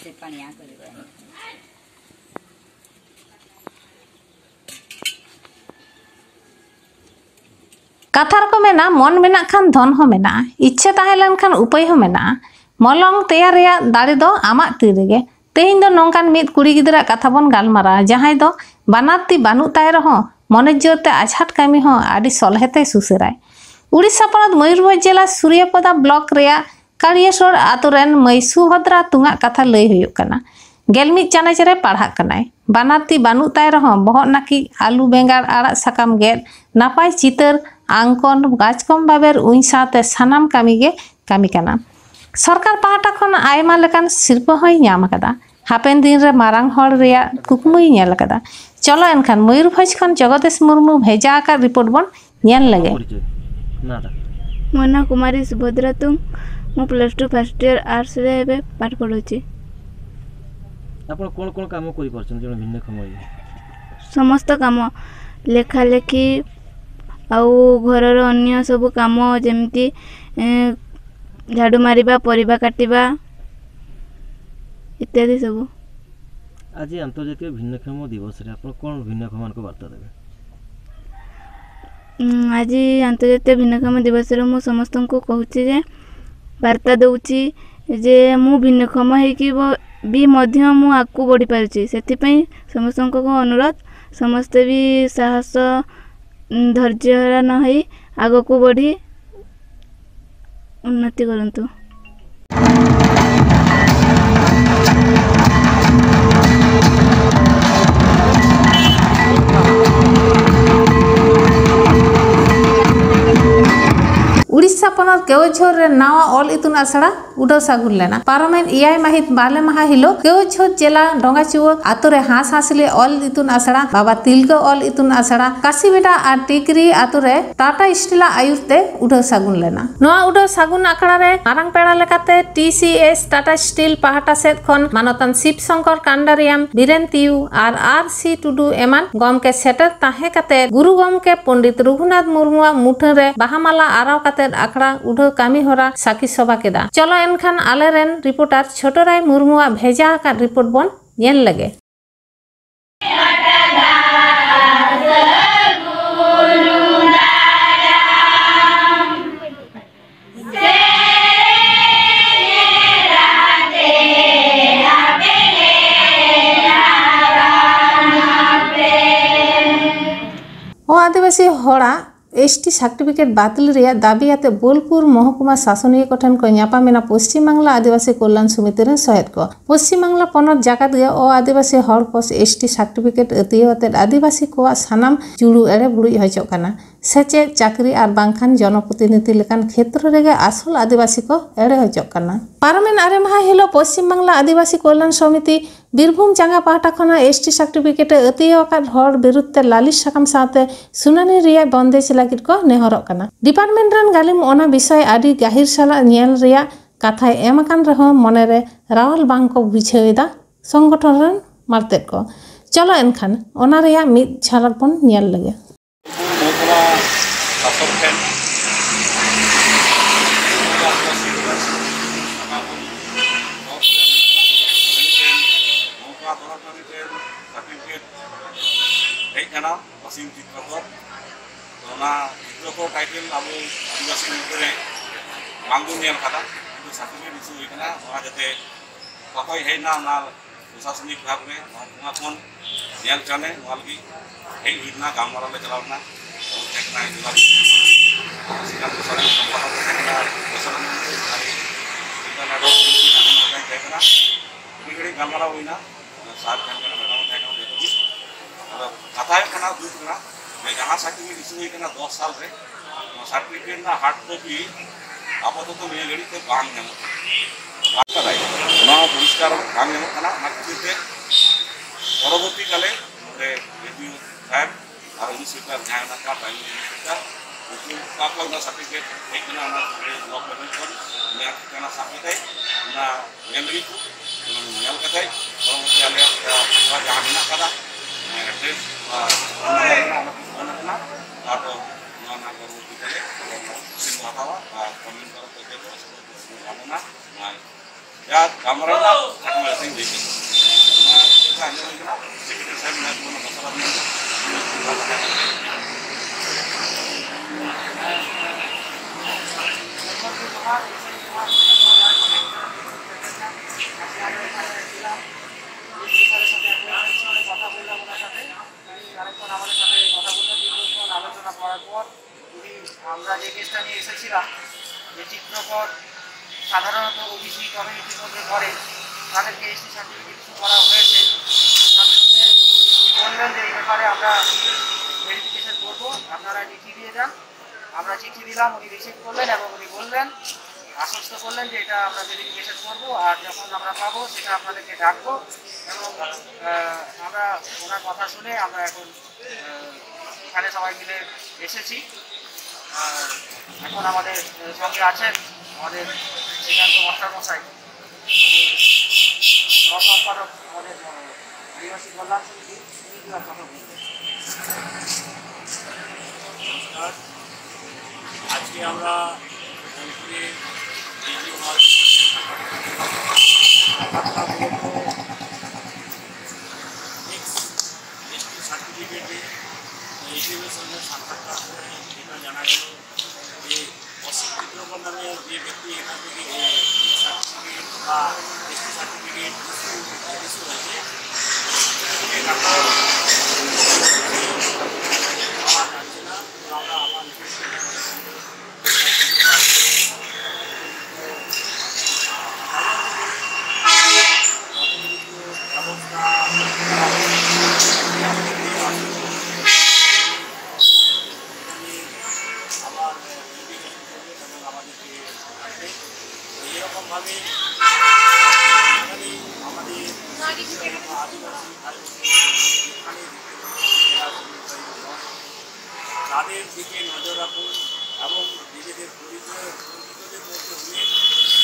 से पानिया करबे कथार को मेना मन मेना खान धन हो मेना इच्छा ताहेलन खान उपाय हो मेना मलंग तैयार रेया दाड़ी दो आमाक ती रेगे तेहिं दो नोंकान मिद कुड़ी गिदरा कथा बन गालमारा जहां दो बानार ती बानु ताय रहो मने जोरते आझाट कामी हो आदि सलहेते सुसराय उड़ीसा पनत मयूरभंज जिला सूर्यपदा ब्लॉक रेया कालियासोर आतुरेन मई सुभद्रा तुंगा कथा लई हुयुग कना गेलमिद चानाच रे पढ़ाक कनाय बानार ती बानु ताय रहो बहत नाकी आलू बेंगार आड़ा साकाम गेद नापाय चितर आंकन गाचकम बाबेर उई साथे सानाम कामी गे कामी कना सरकार पाहटा खन आयमा लेकान सिरपा होय ᱧᱟᱢ akada हापेन दिन रे मारांग हर रेया कुकमुई ᱧᱮᱞ akada चलो एनखान मयूरभंज खन जगदेश मुर्मू भेजा आका रिपोर्ट बन ᱧᱮᱞ लगे मोना कुमारी सुभद्रा तुम मु +2 फर्स्ट ईयर आर्ट्स रे एबे पाठ पढुची आपण कोन कोन काम करि परछन जण भिन्न खमय समस्त काम लेखा लेखी आउ घरर अन्य सब काम जेमती झाड़ू मारिबा परिबा काटिबा इत्यादि सब आज अंतर्जातीय भिन्नक्षम दिवस रे आपण कोन भिन्नक्षम को वार्ता देबे आज अंतर्जातीय भिन्नक्षम दिवस रे मु समस्त को कहूची जे वार्ता दउची जे मु भिन्नक्षम है कि भी मध्य मु आकु बढ़ी पारुची सेति पई समस्त को अनुरोध समस्त भी साहस धैर्य न है आग को बढ़ी उन्नति करंतु उड़ीसा पनत केवझोर रे नावा ऑल इतुन आसड़ा उडो सागुर लेना पारमेन इयाय माहित बाले महा हिलो केवझोर जिला डोंगाचुआ आतुरे हास हासले ऑल इतुन आसड़ा बाबा तिलगा ऑल इतुन आसड़ा काशीबेटा आ टिकरी आतुरे टाटा स्टील आयुते उडो सागुन लेना नोआ उडो सागुन आखड़ा रे मारांग पेड़ा लेकाते टीसीएस टाटा स्टील पाहाटा सेत खन मानतन शिव शंकर कांडारियाम बीरेन तियु आर आरसी टुडू एमान गमके सेटर ताहे काते गुरु गमके पंडित रघुनाथ मुर्मुआ मुठन रे बाहामाला आराव काते आखड़ा उडो कामी होरा साकी सभा केदा चलो एनखान आलेरेन रिपोर्टर छोटराय मुर्मुआ भेजा का रिपोर्ट बन ᱧᱮᱞ लगे ओ आदिवासी होड़ा एसटी सर्टिफिकेट बातिल रेया दाबी आते बोलपुर महकुमा शासनीय कोठन को ᱧᱟᱯᱟᱢᱮᱱᱟ पश्चिम बांगला आदिवासी कल्याण समिति रे सहेद को पश्चिम बांगला पनत जाकात गे ओ आदिवासी हर को एसटी सर्टिफिकेट अतियते आदिवासी को सानाम जुड़ू एड़े बुड़ी हजो काना सेचे चाकरी और बांखान जनप्रतिनिधि लेकान क्षेत्र रेगे आसल आदिवासी को एड़े हजो काना पारमेन आरे महा हिलो पश्चिम बांगला आदिवासी कल्याण समिति बीरभूम चांगा पाहटा खना एसटी सर्टिफिकेट अतियका हर विरुद्ध लालिश साकाम साथे सुनानी रिया बंदेज लागिद को नेहरक काना डिपार्टमेंट रन गालिम ओना विषय आदि गाहिर साला ᱧᱮᱞ रिया कथा एमकान रहो मने रे रावल बांग को बुझेवेदा संगठन रन मारतेद को चलो एनखान ओना रिया मिद झलक बन ᱧᱮᱞ लगे टाइटल अब आदिवासी मुद्दे बांगो नेल खाता किंतु सर्टिफिकेट इशू होइकना ओना जते अकय हेना ना प्रशासनिक विभाग रे ओना कोन नेल जाने वालगी हे हिना गामवाला ले चलावना देखना जिला सिकान सरे संपादक देखना प्रशासन इतना रोक देखना बिगड़ी गामवाला होइना साथ करना मैडम देखना कथा है खाना दूध ना मैं जहाँ सर्टिफिकेट इशू होइकना 10 साल रे सर्टिफिकेट ना हार्ड कॉपी आपातत निये घड़ी ते बांग नेमो बाका दाई ना पुरस्कार बांग नेमो खाना ना खातिर परवर्ती काले रे रिव्यू साहेब और इन्स्पेक्टर जाय ना का टाइम इन्स्पेक्टर उनको काको ना सर्टिफिकेट एकना ना ब्लॉक पेमेंट कर मैं कहना साबित है ना मेमोरी को नेल कथाय परवर्ती आले जहां बिना कदा एड्रेस ना आटो ना परवर्ती काले सिंह हटावा कमेंट करो तो भावना या गामराना ठाकुर सिंह जी का अंजन होगा सेक्रेटरी साहब ने कोनो मसला नहीं আলোচনা করার পর আমরা যে কেসটা নিয়ে এসেছিলাম যে চিত্রকর সাধারণত ওবিসি কমিউনিটির মধ্যে পড়ে তাদেরকে এসটি সার্টিফিকেট ইস্যু করা হয়েছে তার জন্য উনি বললেন যে এই ব্যাপারে আমরা ভেরিফিকেশন করবো আপনারা চিঠি দিয়ে যান আমরা চিঠি দিলাম উনি রিসিভ করলেন এবং উনি বললেন আশ্বস্ত করলেন যে এটা আমরা ভেরিফিকেশন করবো আর যখন আমরা পাবো সেটা আপনাদেরকে ডাকবো এবং আমরা ওনার কথা শুনে আমরা এখন এখানে সবাই মিলে এসেছি এখন আমাদের সঙ্গে আছেন আমাদের শ্রীকান্ত মশাই সম্পাদক আমাদের আদিবাসী কল্যাণ সমিতি তিনি কথা বলবেন। আজকে আমরা সার্টিফিকেটে এইচডিএমের সঙ্গে সাক্ষাৎকার করে যেটা জানা গেল যে অশিক্ষিত নামে যে ব্যক্তি এখান থেকে সার্টিফিকেট বা এসটি সার্টিফিকেট ইস্যু হয়েছে এটা পাওয়া যাচ্ছে না আমরা আবার এরকমভাবে আমাদের তাদের দিকে নজর রাখুন এবং নিজেদের পরিচিতদের মধ্যে হলে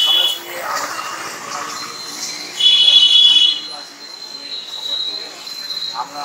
সঙ্গে সঙ্গে আমরা